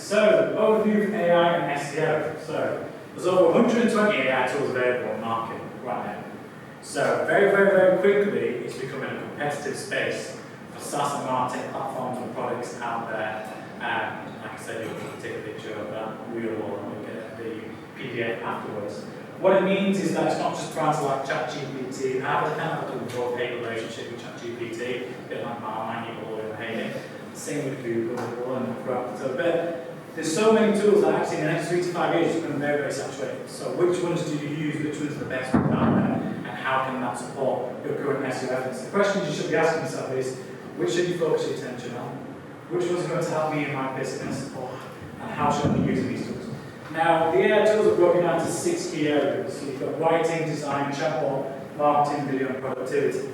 So, overview of AI and SEO. So, there's over 120 AI tools available on the market right now. So, very quickly, it's becoming a competitive space for SaaS and marketing platforms and products out there. Like I said, you can take a picture of that real wall and look at the PDF afterwards. What it means is that it's not just brands like ChatGPT. I have a kind of a love-hate relationship with ChatGPT, a bit like Marmite, people all hate it. Same with Google and crap. So, but there's so many tools that actually in the next 3 to 5 years it's going to be very saturated. So which ones do you use? Which ones are the best out there? And how can that support your current SEO efforts? The question you should be asking yourself is, which should you focus your attention on? Which ones are going to help me in my business? And how should I be using these tools? Now, the AI tools are broken down to 6 key areas. So you've got writing, design, chatbot, marketing, video, and productivity.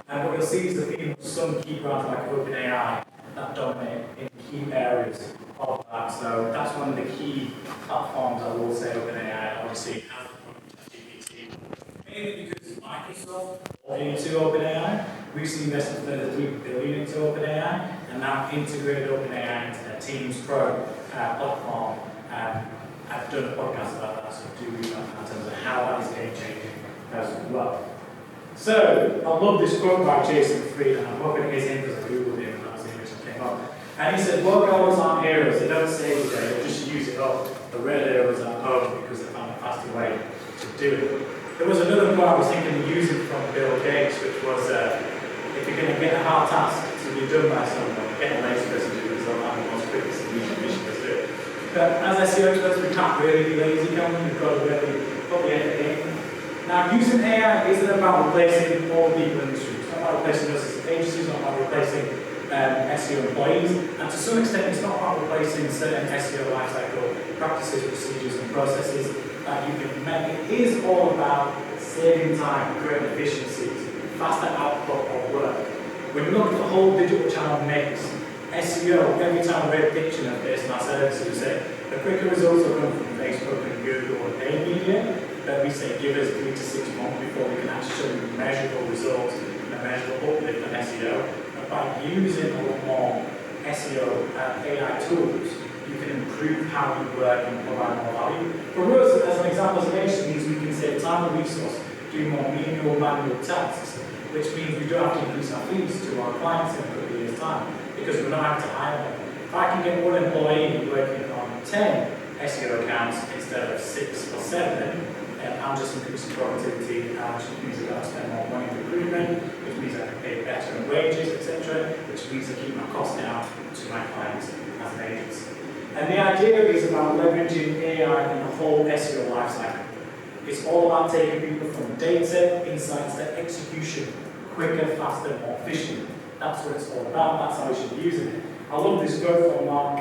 And what you'll see is the theme of some key brands like OpenAI that dominate in key areas of that. So that's one of the key platforms I will say OpenAI obviously has GPT. Mainly because Microsoft bought into OpenAI, recently invested further $3 billion into OpenAI, and now integrated OpenAI into their Teams Pro platform. I've done a podcast about that, so do read that in terms of how that is game changing as well. So I love this quote by Jason Fried, and I'm hoping it is him because I googled him and that was the image that came up. And he said, work hours aren't heroes, they don't save the day, they just use it up. The real heroes are at home because they found a faster way to do it. There was another quote I was thinking of using from Bill Gates, which was, if you're going to get a hard task to be done by someone, get a lazy person to do it, so I'm the most quickest and efficient to do it. But as SEO experts, we can't really be lazy, can we? We've got to really put the effort in. Now, using AI isn't about replacing all the people in the industry. It's not about replacing us as agencies, it's not about replacing SEO employees, and to some extent it's not about replacing certain SEO lifecycle practices, procedures and processes that you can make. It is all about saving time, creating efficiencies, faster output of work. When you look at the whole digital channel mix, SEO, every time we're pitching and based on our services, we say the quicker results will come from Facebook and Google and paid media, that we say give us 3 to 6 months before we can actually measurable results and a measurable uplift on SEO. But by using a lot more SEO and AI tools, you can improve how you work and provide more value. For us, as an example, as an agency, means we can save time and resource doing more manual tasks, which means we don't have to increase our fees to our clients in a couple of years' time because we're not having to hire them. If I can get one employee working on 10 SEO accounts instead of 6 or 7, I'm just increasing productivity, which means I don't spend more money on recruitment, which means I can pay better in wages, etc., which means I keep my costs down to my clients as an agency. And the idea is about leveraging AI in the whole SEO lifecycle. It's all about taking people from data, insights to execution, quicker, faster, more efficient. That's what it's all about, that's how we should be using it. I love this quote from Mark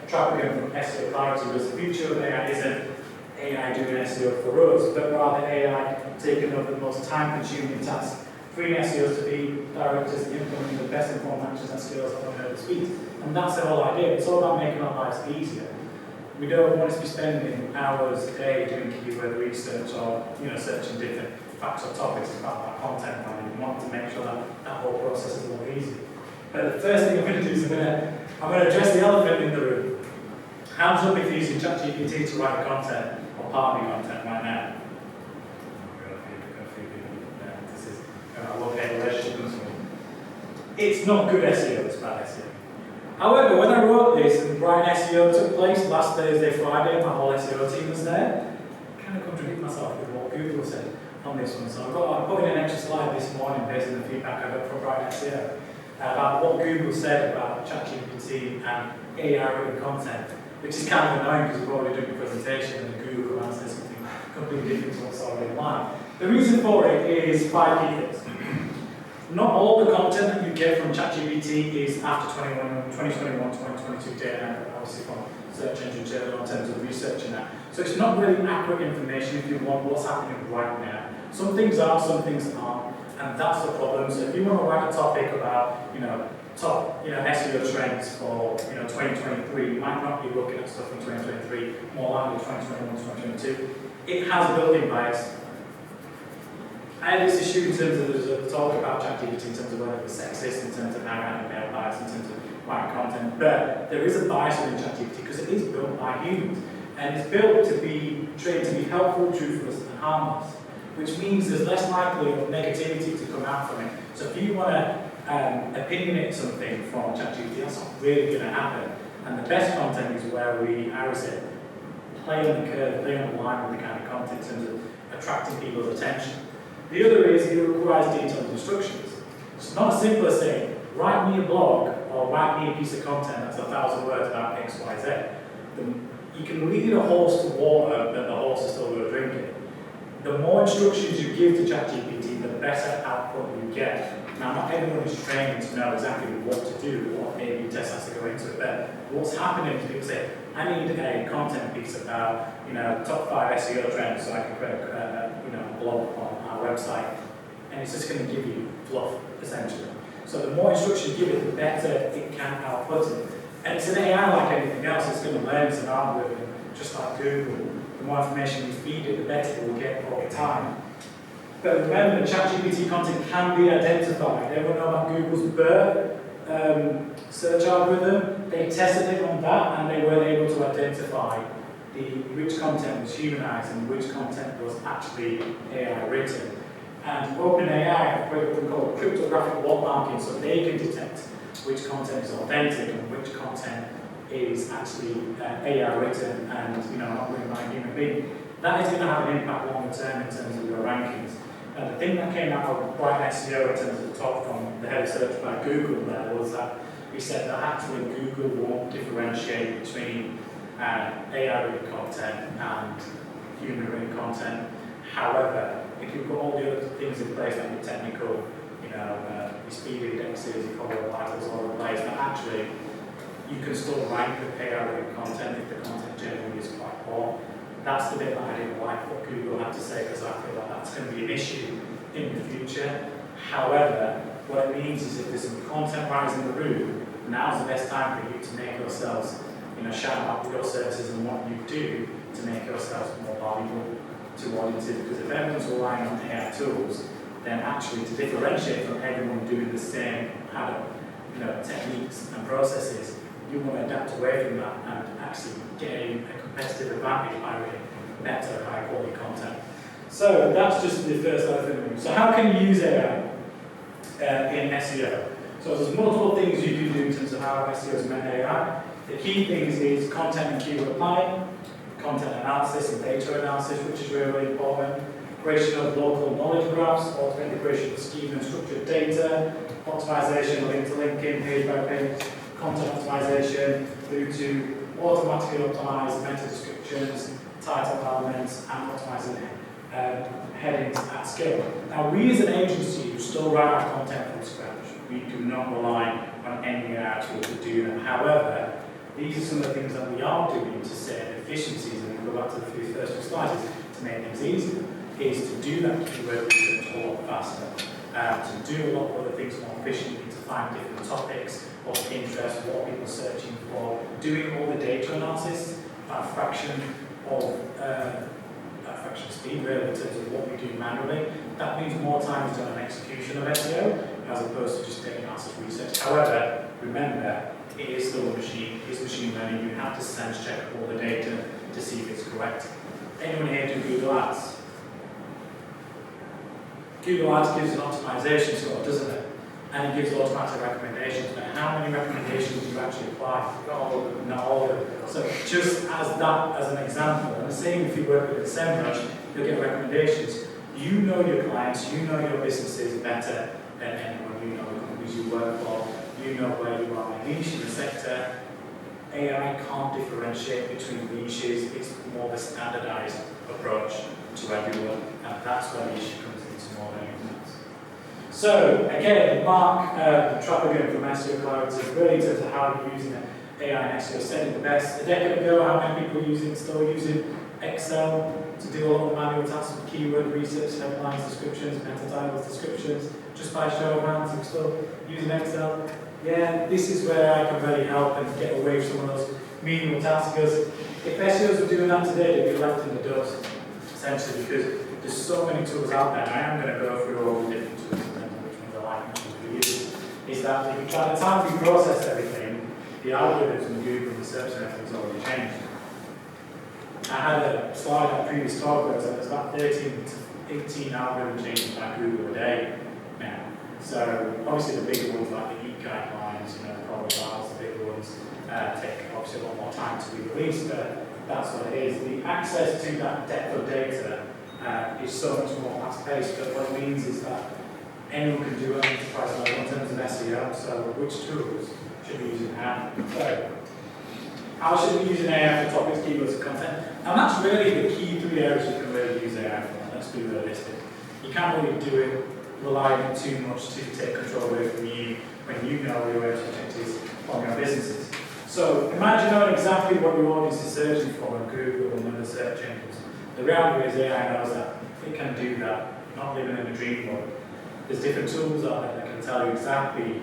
Trappigan from SEO Clarity, because the future of AI isn't AI doing SEO for us, but rather AI taking over the most time-consuming tasks, freeing SEOs to be directors and implementing the best informed actions and skills that we're able to speak. And that's the whole idea. It's all about making our lives easier. We don't want to be spending hours a day doing keyword research or searching different facts or topics. It's about our content planning. We want to make sure that that whole process is a lot easier. But the first thing I'm going to do is I'm going to address the elephant in the room. Hands up if you're using ChatGPT to write content or part of your content right now. I love that relationship. It's not good SEO, it's bad SEO. However, when I wrote this and Brighton SEO took place last Thursday, Friday, my whole SEO team was there, I kind of contradict myself with what Google said on this one. So I put in an extra slide this morning based on the feedback I got from Brighton SEO about what Google said about ChatGPT and AI written content, which is kind of annoying because we've already done a presentation and Google answers something completely different to what's already online. The reason for it is 5 key things. Not all the content that you get from ChatGPT is after 2021, 2022 data, obviously from search engine data in terms of researching that. So it's not really accurate information if you want what's happening right now. Some things are, some things aren't, and that's the problem. So if you want to write a topic about, top, SEO trends for, 2023, you might not be looking at stuff from 2023, more likely 2021, 2022. It has a built-in bias. I had this issue in terms of the talk about ChatGPT in terms of whether it was sexist, in terms of how it had a male bias, in terms of writing content. But there is a bias within ChatGPT because it is built by humans. And it's built to be trained to be helpful, truthful, and harmless, which means there's less likely of negativity to come out from it. So if you want to opinionate something from ChatGPT, that's not really going to happen. And the best content is where we, I would say, play on the curve, play on the line with the kind of content in terms of attracting people's attention. The other is it requires detailed instructions. It's not as simple as saying, write me a blog or write me a piece of content that's 1,000 words about X, Y, Z. You can lead a horse to water, but the horse is still going to drink it. The more instructions you give to ChatGPT, the better output you get. Now, not everyone is trained to know exactly what to do, what A/B test has to go into it. But what's happening is people say, I need a content piece about, top 5 SEO trends so I can create a blog on our website, and it's just going to give you fluff essentially. So the more instructions you give it, the better it can output it. And it's an AI like anything else. It's going to learn. It's an algorithm, just like Google. The more information you feed it, the better it will get over time. But remember, ChatGPT content can be identified. Everyone know about Google's BERT search algorithm? They tested it on that, and they were able to identify which content was humanized and which content was actually AI written. And OpenAI have created what we call cryptographic watermarking, so they can detect which content is authentic and which content is actually AI written and not written by a human being. That is going to have an impact longer term in terms of your rankings. And the thing that came out of Bright SEO in terms of the talk from the head of search by Google there was that he said that actually Google won't differentiate between AI written content and human written content. However, if you've got all the other things in place like your technical, your speed indexes, your color titles all in place, but actually you can still rank with AI written content if the content generally is quite poor. That's the bit that I didn't like what Google had to say, because I feel like that's going to be an issue in the future. However, what it means is if there's some content writers in the room, now's the best time for you to make yourselves, shout out your services and what you do to make yourselves more valuable to audiences. Because if everyone's relying on AI tools, then actually to differentiate from everyone doing the same kind of techniques and processes, you want to adapt away from that and actually gain a competitive advantage by writing better, high quality content. So that's just the first other thing. So how can you use AI in SEO? So there's multiple things you can do in terms of how SEO is met AI. The key things is content and keyword planning, content analysis and data analysis, which is really, really important. Creation of local knowledge graphs, automated creation of schema and structured data, optimization of interlinking, page by page, content optimization, through to automatically optimize meta descriptions, title elements, and optimizing headings at scale. Now, we as an agency who still write our content from scratch. We do not rely on any AI tool to do that. However, these are some of the things that we are doing to save efficiencies, and we'll go back to the first few slides, to make things easier, is to do that keyword research a lot faster, to do a lot of other things more efficiently, to find different topics of interest, what people are searching for, doing all the data analysis at a fraction speed, really, in terms of what we do manually. That means more time is done on execution of SEO, as opposed to just data analysis research. However, remember, it is still a machine, it is machine learning. You have to sense check all the data to see if it's correct. Anyone here do Google Ads? Google Ads gives an optimization score, doesn't it? And it gives automatic recommendations. But how many recommendations do you actually apply? Not all of them. Not all of them. So just as an example, and the same if you work with a SEMrush, you'll get recommendations. You know your clients, you know your businesses better than anyone. You know the companies you work for, you know where you are in niche in the sector. AI can't differentiate between niches. It's more of a standardized approach to everyone, and that's where the issue comes into more than anything else. So again, Mark Trappigan from SEO Cloud is really in terms of how you're using AI and SEO said it the best. A decade ago, how many people are still using Excel to do a lot of manual tasks with keyword research, headlines, descriptions, meta titles, descriptions, just by show of hands, we're still using Excel. Yeah, this is where I can really help and get away from some of those menial tasks, because if SEOs were doing that today, they'd be left in the dust, essentially, because there's so many tools out there, and I am going to go through all the different tools and which ones I like and which ones we use, is that by the time we process everything, the algorithms and Google and research and everything's already changed. I had a slide at a previous talk where there's about 13 to 18 algorithm changes by Google a day now. So obviously the bigger ones like the EAT guidelines, the profiles, the bigger ones take obviously a lot more time to be released, but that's what it is. The access to that depth of data is so much more fast-paced, but what it means is that anyone can do it on enterprise level in terms of SEO, so which tools should we use in how? So, how should we use an AI for topics, keywords, and content? And that's really the key 3 areas you can really use AI for. Let's be realistic. You can't really do it relying too much to take control away from you when you know your objectives on your businesses. So imagine knowing exactly what your audience is searching for on Google and other search engines. The reality is AI knows that. It can do that, not living in a dream world. There's different tools out there that can tell you exactly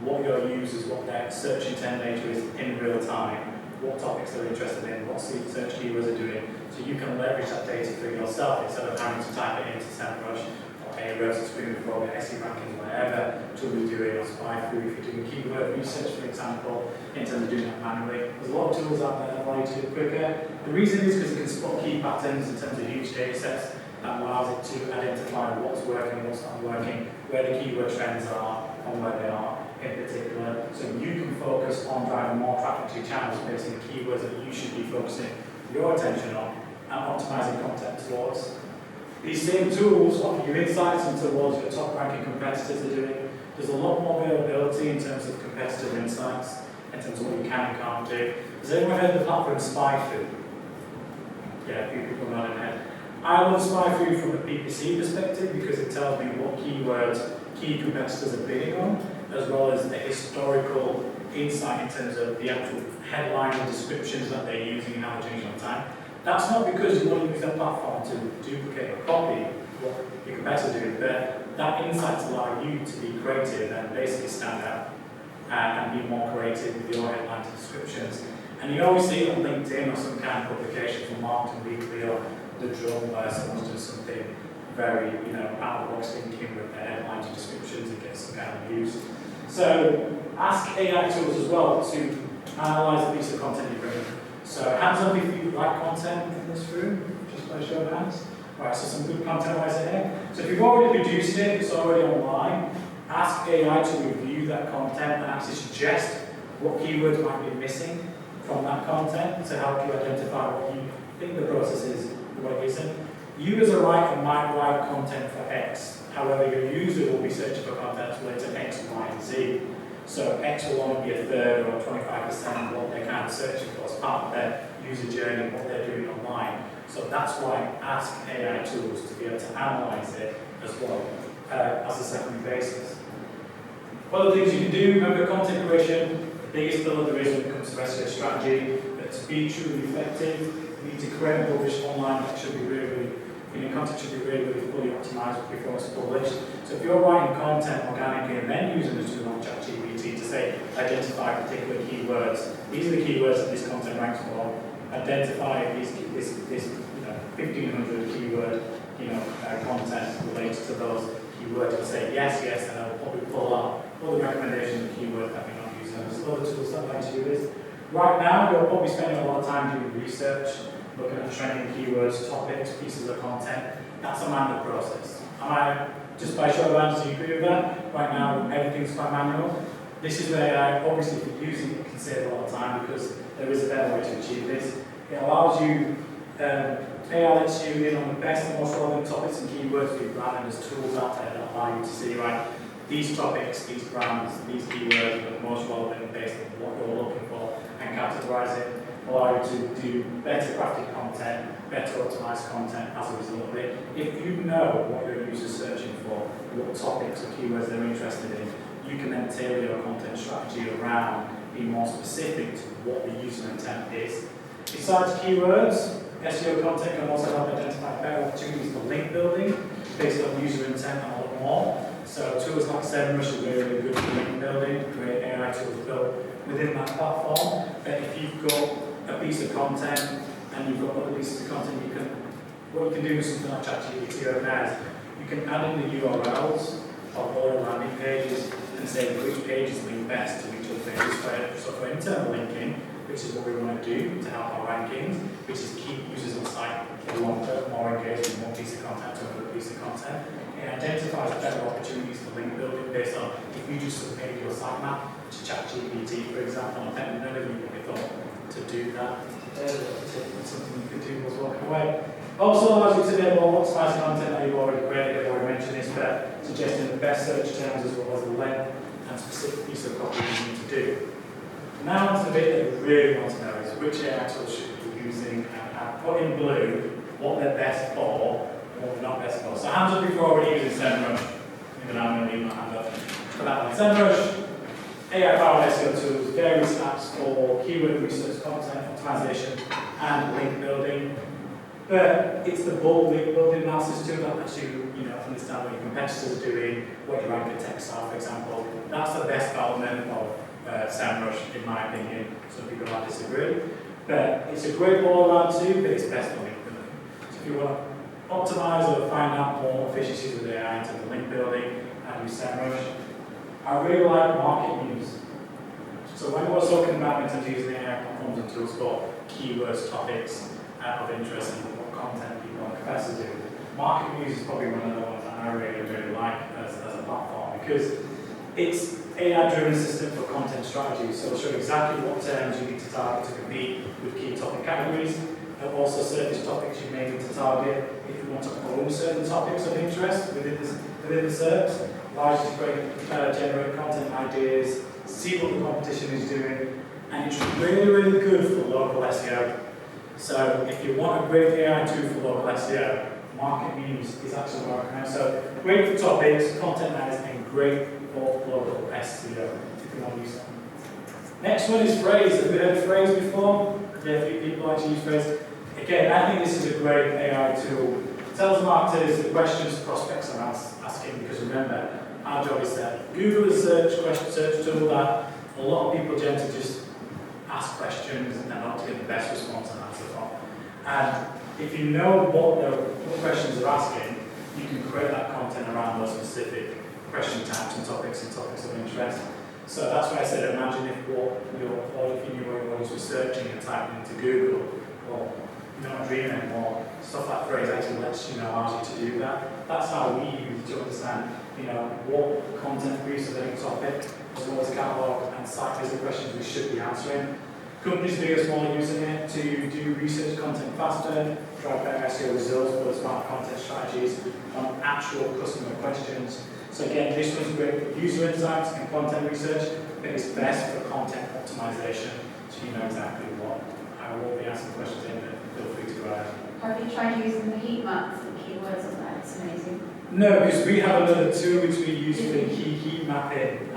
what your users, what their search intent data is in real time, what topics they're interested in, what search keywords are doing, so you can leverage that data for yourself instead of having to type it into SEMrush or Ahrefs or Screaming for SE rankings, whatever tool you're doing, or SpyFu if you're doing keyword research, for example, in terms of doing that manually. There's a lot of tools out there that allow you to do it quicker. The reason is because it can spot key patterns in terms of huge data sets that allows it to identify what's working, what's not working, where the keyword trends are, and where they are in particular. So you can focus on driving more traffic to your channels based on the keywords that you should be focusing your attention on and optimizing content towards. These same tools offer you insights into what your top ranking competitors are doing. There's a lot more availability in terms of competitor insights, in terms of what you can and can't do. Has anyone heard of the platform SpyFu? Yeah, a few people nodding head. I love SpyFu from a PPC perspective because it tells me what keywords key competitors are bidding on, as well as the historical insight in terms of the actual headline and descriptions that they're using and how they're changing on time. That's not because you want to use that platform to duplicate or copy what your competitors are doing, but that insights allow you to be creative and basically stand out and be more creative with your headline descriptions. And you always see it on LinkedIn or some kind of publication from Marketing Weekly or The Drum where someone's doing something very, out of the box thinking with their headlines and descriptions and get some kind of views. So ask AI tools as well to analyze the piece of content you bring in. So hands up if you like content in this room, just by show of hands. Right, so some good content wise here. So if you've already produced it, it's already online, ask AI to review that content and actually suggest what keywords might be missing from that content to help you identify what you think the process is and what it isn't. You as a writer might write content for X, however your user will be searching for content related to X, Y, and Z. So X will only be a third or 25% of what they're kind of searching for as part of their user journey, what they're doing online. So that's why ask AI tools to be able to analyze it as well as a secondary basis. Other things you can do, remember content creation, the biggest pillar there is when it comes to SEO strategy, but to be truly effective, you need to create and publish online that should be really content should be really fully optimized before it's published. So if you're writing content organically and then using the tool like ChatGPT to say, identify particular keywords, these are the keywords that this content ranks for, identify this 1,500 keyword content related to those keywords and say yes, and I'll probably pull up all the recommendations of keywords that we're not using. There's other tools that I like to do this. Right now, you're probably spending a lot of time doing research, looking at trending keywords, topics, pieces of content. That's a manual process. Just by show of hands, do you agree with that? Right now, everything's quite manual. This is where AI, obviously, if you're using it, can save a lot of time because there is a better way to achieve this. It allows you, AI lets you in on the best and most relevant topics and keywords for your brand, and there's tools out there that allow you to see, right, these topics, these brands, these keywords are the most relevant based on what you're looking for, and categorize it, allow you to do better crafted content, better optimized content as a result of it. If you know what your user's searching for, what topics or keywords they're interested in, you can then tailor your content strategy around being more specific to what the user intent is. Besides keywords, SEO content can also help identify better opportunities for link building based on user intent and a lot more. So tools like SEMrush are really good for link building, great AI tools built within that platform. But if you've got a piece of content and you've got other pieces of content, what you can do with something like ChatGPT or OpenAI, you can add in the URLs of all your landing pages and say which pages link best to which other pages. So for internal linking, which is what we want to do to help our rankings, which is keep users on site for longer, more engaged with more piece of content to another piece of content. It identifies better opportunities for link building based on if you just submitted your sitemap to ChatGPT, for example. I think none of you would have thought to do that. It's something you could do was walking away. Also allows you to enable optimized content that you've already created. I've already mentioned this, but suggesting the best search terms as well as the length and specific piece of copy you need to do. Now on to the bit that you really want to know is which AI tools should you be using, and I've put in blue what they're best for and what they're not best for. So hands up if you're already using SEMrush. Even I'm going to leave my hand up for that one. SEMrush, AI-powered SEO tools, various apps for keyword research, content optimization, and link building. But it's the bulk link building analysis tool that lets you, understand what your competitors are doing, what your anchor texts are, for example. That's the best element of SEMrush, in my opinion. Some people might disagree. But it's a great all-around tool, but it's best for link building. So if you want to optimize or find out more efficiencies with AI in terms of link building and use SEMrush, I really like market news. So when we're talking about in terms of using AI platforms and tools for keywords, topics of interest, and what content people and competitors do, market news is probably one of the ones that I really like as a platform, because it's AI-driven system for content strategies. So it'll show exactly what terms you need to target to compete with key topic categories. It'll also surface topics you may need to target if you want to own certain topics of interest within the search. Allows you to generate content ideas, see what the competition is doing, and it's really good for local SEO. So if you want a great AI tool for local SEO, market news is actually what I recommend. So great for topics, content matters, and great for local SEO if you want to use that. Next one is phrase. Have you heard of phrase before? Yeah, a few people actually use phrase. Again, I think this is a great AI tool. It tells marketers the questions prospects are asking, because remember, our job is that Google is a search tool that a lot of people tend to just ask questions and not to get the best response and answer from. And if you know what questions they're asking, you can create that content around those specific question types and topics of interest. So that's why I said imagine if you knew what your audience was searching and typing into Google, or you don't dream anymore, stuff like phrase actually allows you to do that. That's how we use to understand what content briefs of any topic, as well as a catalogue and site visit questions we should be answering. Companies big or small are using it to do research content faster, drive better SEO results, build smart content strategies on actual customer questions. So again, this one's great for user insights and content research, but it's best for content optimization, so you know exactly what. I will be asking questions in, but feel free to go ahead. Have you tried using the heat maps and keywords on that? It's amazing. No, because we have another tool which we use for heat mapping.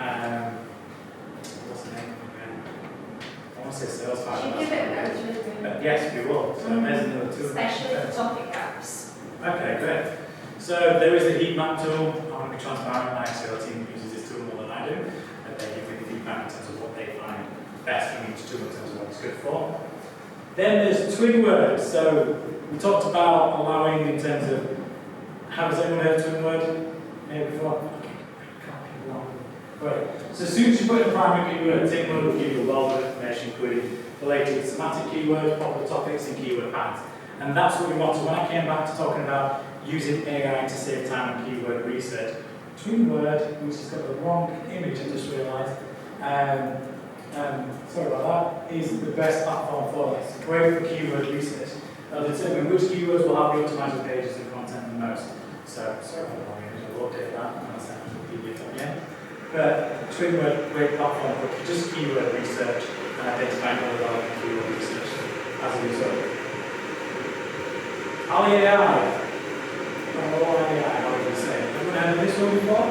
What's the name again? I want to say sales file. Should we give it a go? Yes, we will. So there's another tool. Especially for topic apps. Okay, great. So there is a heat map tool. I want to be transparent. My SEO team uses this tool more than I do, and they give me the feedback in terms of what they find best from each tool in terms of what it's good for. Then there's twin words. So we talked about allowing in terms of, has anyone heard of twin word? Maybe before? Right. So as soon as you put in a primary keyword, twin word will give you a wealth of information, including related thematic keywords, popular topics, and keyword patterns. And that's what we want. So when I came back to talking about using AI to save time on keyword research, twin word, which has got the wrong image, I just realised. Sorry about that, is the best platform for this. It's great for keyword research. It'll determine which keywords will help you optimize your pages and content the most. So, sorry about the wrong image, I'll update that when I send the PDF at the end. But twin word, great platform for just keyword research and identifying all the relevant keyword research as a result. Ali AI. How would you say? Anyone heard of this one before?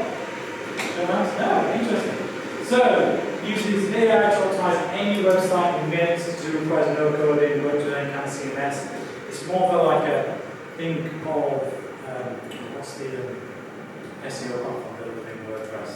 No, interesting. So, uses AI to optimize any website in minutes to requires no coding, works with any kind of CMS. It's more for like a think of what's the SEO platform building WordPress?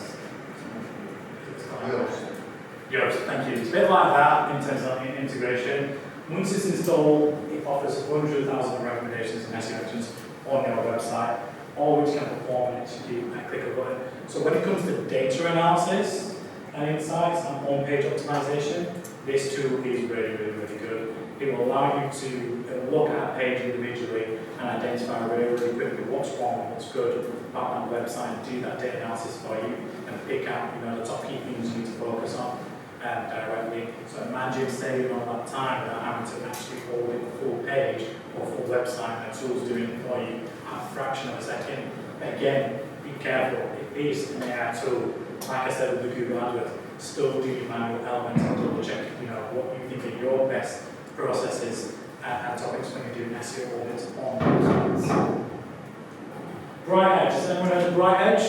Yoast, thank you. It's a bit like that in terms of integration. Once it's installed, it offers 100,000 recommendations and SEO actions on your website, all which can perform and execute and click a button. So when it comes to data analysis, and insights and on-page optimization, this tool is really, really, really good. It will allow you to look at a page individually and identify really, really quickly what's wrong, what's good about that website, and do that data analysis for you, and pick out the top key things you need to focus on directly. So imagine saving all that time without having to actually audit the full page or full website, and the tool's doing it for you at a fraction of a second. But again, be careful. It is an AI tool. Like I said with the Google AdWords, still do your manual elements and double check what you think are your best processes and topics when you're doing SEO audits on those ones. Bright Edge. Has anyone heard of Bright Edge?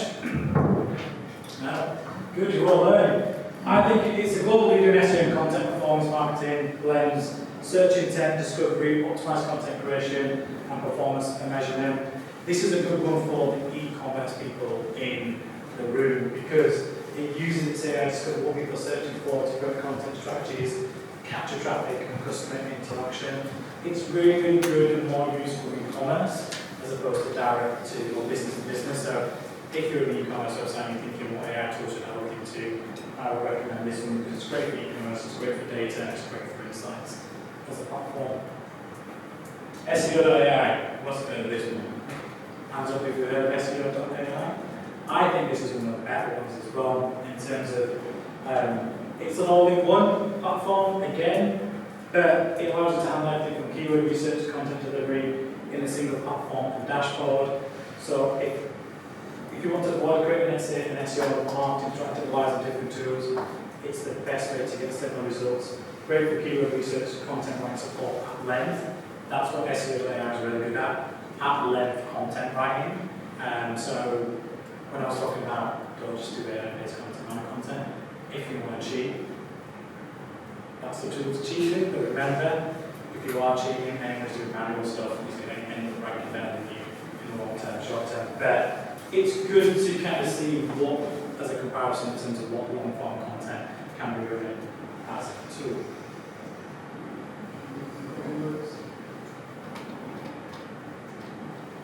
No? Good, you're all learning. I think it's a global leader in SEO and content performance marketing, blends search intent, discovery, optimized content creation, and performance and measurement. This is a good one for the e-commerce people in the room because it uses its AI to discover what people are searching for to create content strategies, capture traffic, and customer interaction. It's really, really good and more useful in e-commerce as opposed to direct to or business to business. So if you're an e-commerce website and you're thinking what AI tools should I look into, I would recommend this one because it's great for e-commerce, it's great for data, and it's great for insights as a platform. SEO.ai, what's the name of this one? Hands up if you've heard of SEO.ai. I think this is one of the better ones as well in terms of it's an all-in-one platform again, but it allows you to handle everything from keyword research to content delivery in a single platform and dashboard. So if you want to avoid creating an SEO marketing, trying to utilize the different tools, it's the best way to get similar results. Great for keyword research, content writing support at length. That's what SEO.ai is really good at length content writing. So when I was talking about don't just do AI-based content, if you want to cheat, that's the tool to cheat with. But remember, if you are cheating, anyone who's doing manual stuff is going to end up ranking better than you in the long term, short term. But it's good to kind of see what, as a comparison in terms of what long form content can be written as a tool.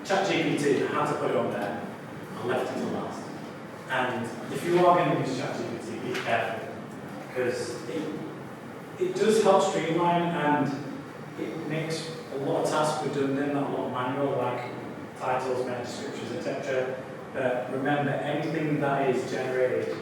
ChatGPT, I had to put it on there. I left it to last. And if you are going to use ChatGPT, be careful because it does help streamline and it makes a lot of tasks redundant, a lot of manual, like titles, meta descriptions, etc. But remember, anything that is generated,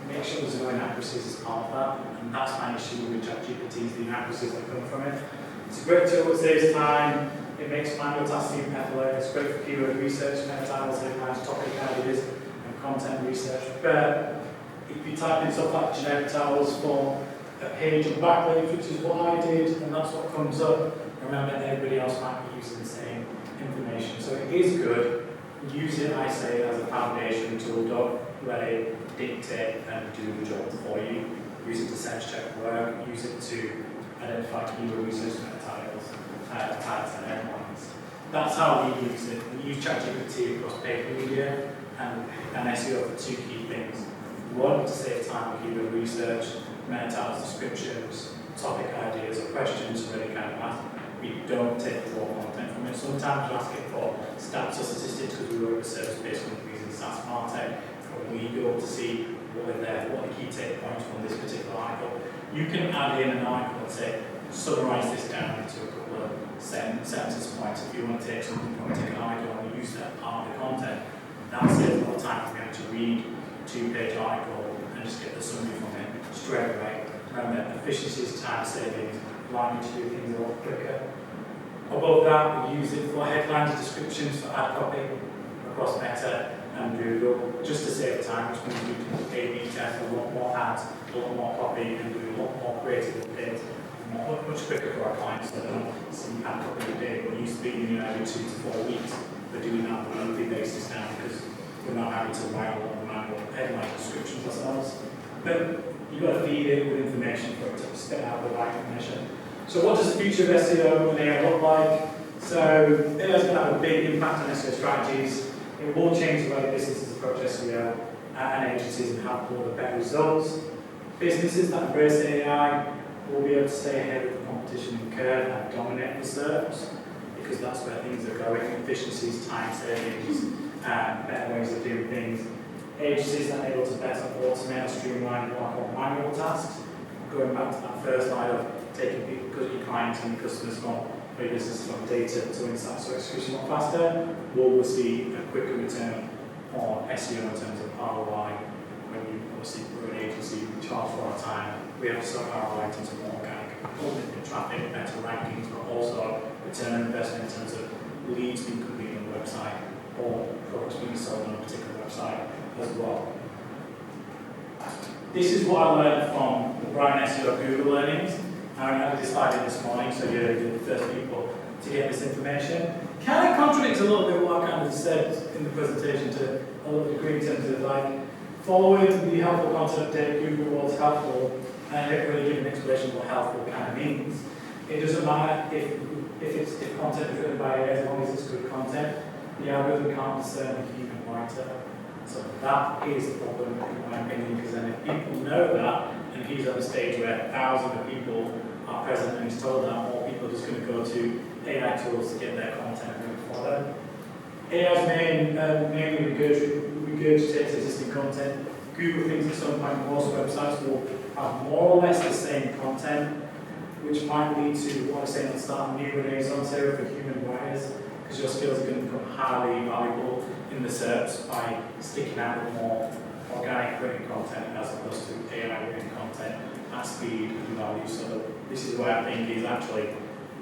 make sure there's no inaccuracies as part of that. And that's my issue with ChatGPT, is the inaccuracies that come from it. It's a great tool, it saves time, it makes manual tasks seem effortless, it's great for keyword research, meta titles, headlines, topic ideas, and content research. But if you type in stuff like generic titles for a page and backlink, which is what I did, and that's what comes up, remember everybody else might be using the same information. So it is good. Use it, I say, as a foundation tool. Don't let it dictate and do the job for you. Use it to sense check work. Use it to identify keyword research meta titles, tags and headlines. That's how we use it. We use ChatGPT across paid media and SEO for two key things. One, to save time with keyword research, meta titles, descriptions, topic ideas, or questions really kind of ask. We don't take raw content from it. Sometimes we ask it for stats or statistics because we work with service-based companies in SaaS martech, or legal to see what are there, what are the key take points from this particular article. You can add in an article and say, summarize this down into a couple of sentence points. If you want to take something from a particular article and use that part of the content, that saves a lot of time for me to read a two-page article and just get the summary from it straight away. Remember, efficiencies, time savings, allowing you to do things a lot quicker. Above that, we use it for headlines and descriptions for ad copy across Meta and Google, just to save time, which means we can A/B test a lot more ads, a lot more copy, and do a lot more creative updates, much quicker for our clients. So they don't see ad copy a day. What used to be every 2 to 4 weeks, we're doing that on a monthly basis now because we're not having to write a lot of manual headline descriptions ourselves. But you've got to feed it with information for it to spit out the right information. So what does the future of SEO and AI look like? So AI is going to have a big impact on SEO strategies. It will change the way businesses approach SEO and agencies and have more better results. Businesses that embrace AI will be able to stay ahead of the competition and curve and dominate the search because that's where things are going. Efficiencies, time savings, better ways of doing things. agencies that are able to better automate or streamline what I call manual tasks. Going back to that first slide of taking your clients and your customers from your business from data to insight, so execution a lot faster, we'll see a quicker return on SEO in terms of ROI. When you obviously we're an agency, we charge for our time, we have some ROI in terms of more organic traffic, better rankings, but also return on investment in terms of leads being completed on the website or products being sold on a particular website as well. This is what I learned from the Brian SEO Google learnings. I decided this morning, so you're the first people to get this information. Kind of contradicts a little bit what I kind of said in the presentation to a little degree in terms of like following the helpful content update, Google was helpful, and I didn't really give an explanation of what helpful kind of means. It doesn't matter if content is written by AI, as long as it's good content, the algorithm can't discern a human writer. So that is the problem, in my opinion, because then if people know that, and he's at a stage where thousands of people are present and he's told that, more people are just going to go to AI tools to get their content ready for them. AI's mainly regurgitates existing content. Google thinks at some point most websites will have more or less the same content, which might lead to what I was saying at the start, new renaissance area for human writers, because your skills are going to become highly valuable in the SERPs by sticking out with more organic written content as opposed to AI written content at speed and value. So this is where I think is actually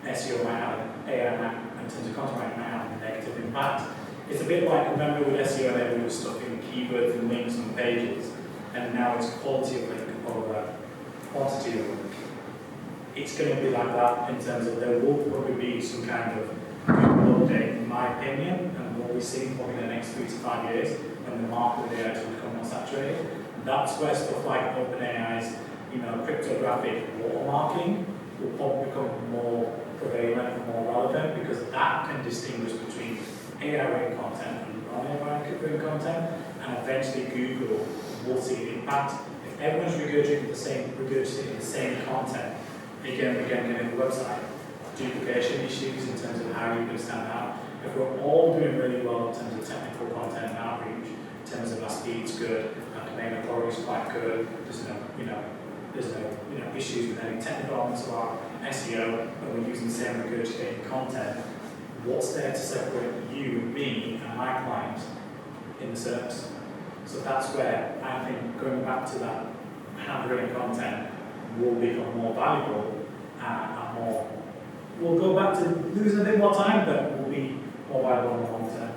SEO might have AI in terms of content writing might have a negative impact. It's a bit like, remember with SEO everyone was stuck in keywords and links on pages, and now it's quality of link over quantity of link. It's going to be like that in terms of there will probably be some kind of Google update, in my opinion, and what we see probably in the next 3 to 5 years when the market with AI will become more saturated. That's where stuff like OpenAI's, cryptographic watermarking will probably become more prevalent and more relevant, because that can distinguish between AI written content and non-AI written content, and eventually Google will see the impact. If everyone's regurgitating the same content again and again in the website, duplication issues in terms of how you can stand out. If we're all doing really well in terms of technical content and outreach, in terms of our speed's good, our domain authority is quite good, there's no issues with any technical elements of our SEO, and we're using the same regurgitated content, what's there to separate you and me and my clients in the SERPs? So that's where I think going back to that handwritten content will become more valuable and more. We'll go back to losing a bit more time, but will be more valuable in the long term.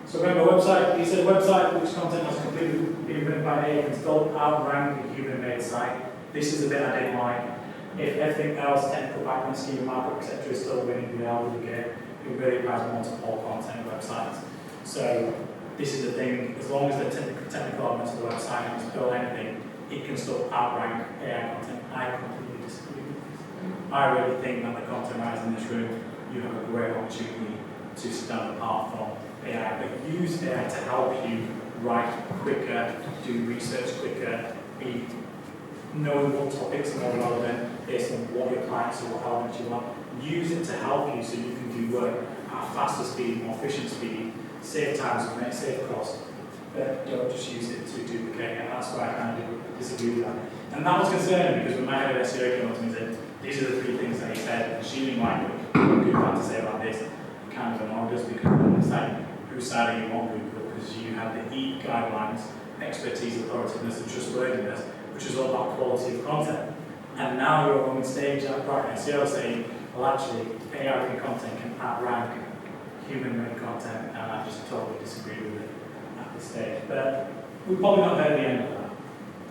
So remember, website, he said website which content has completely been written by AI can still outrank a human-made site. This is the bit I didn't like. If everything else, technical background, schema, markup, etc., is still winning the algorithm game, it really applies more to all content websites. So this is the thing, as long as the technical elements of the website can spell anything, it can still outrank AI content. I completely disagree with this. I really think that the content writers in this room, you have a great opportunity to stand apart from AI, but use AI to help you write quicker, do research quicker, know what topics are more relevant based on what your clients or what elements you want. Use it to help you so you can do work at faster speed, more efficient speed, save time, save cost, but don't just use it to duplicate it. That's why I kind of disagree with that. And that was concerning because when my head of SEO came up to me and said, these are the 3 things that he said, and she didn't like what Google had to say about this, it kind of annoyed us because it's like, whose side are you on Google? Because you have the E guidelines, expertise, authoritativeness, and trustworthiness, which is all about quality of content. And now you're on stage at Bright SEO saying, well, actually, AI content can outrank human-made content, and I just totally disagree with it at this stage. But we've probably not heard the end of that.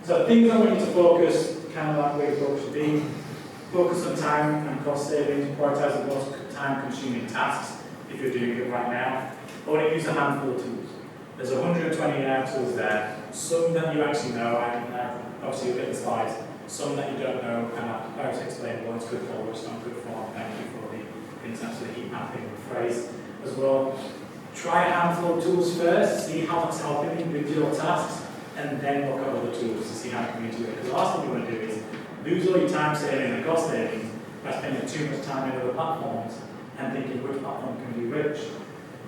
So things I want you to focus, kind of like where your focus should be. Focus on time and cost savings, prioritize the most time-consuming tasks if you're doing it right now. Only use a handful of tools. There's 120 AI tools there. Some that you actually know, obviously you'll get the slides. Some that you don't know, and I've explained what it's good for, what it's not good for. Thank you for the international heat mapping phrase as well. Try a handful of tools first, see how that's helping you with your tasks, and then look at other tools to see how you can integrate. Because the last thing you want to do is lose all your time saving and cost savings by spending too much time in other platforms and thinking which platform can be rich.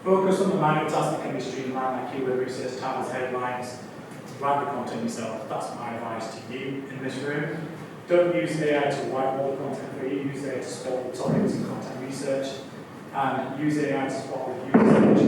Focus on the manual tasks that can be streamlined, like keyword research, titles, headlines, write the content yourself. That's my advice to you in this room. Don't use AI to write all the content for you. Use AI to spot the topics in content research, and use AI to spot reviews